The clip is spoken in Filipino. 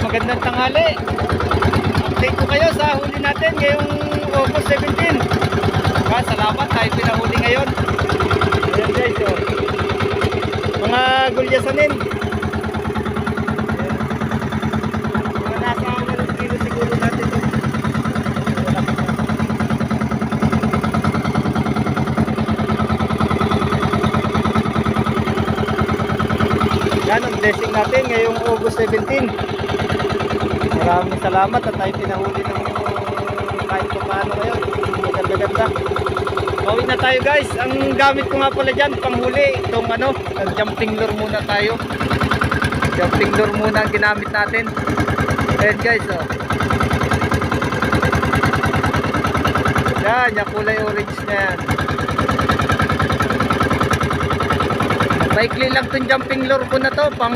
magandang tanghali. Update ko kayo sa huli natin ngayong August 17. Salamat tayo pinahuli ngayon. Ayan guys, oh. Mga gulyasanin. Mga nasa 1 kilo siguro natin ito. Yan ang blessing natin ngayong August 17. Maraming salamat at tayo pinahuli ng kahit pa paano ngayon. Maganda-ganda. Bawi na tayo guys. Ang gamit ko nga pala dyan panghuli itong jumping lure muna tayo. Jumping lure muna ang ginamit natin. Ayan guys, oh. Yan, yung kulay orange na yan. Maikli lang itong jumping lure ko na to pang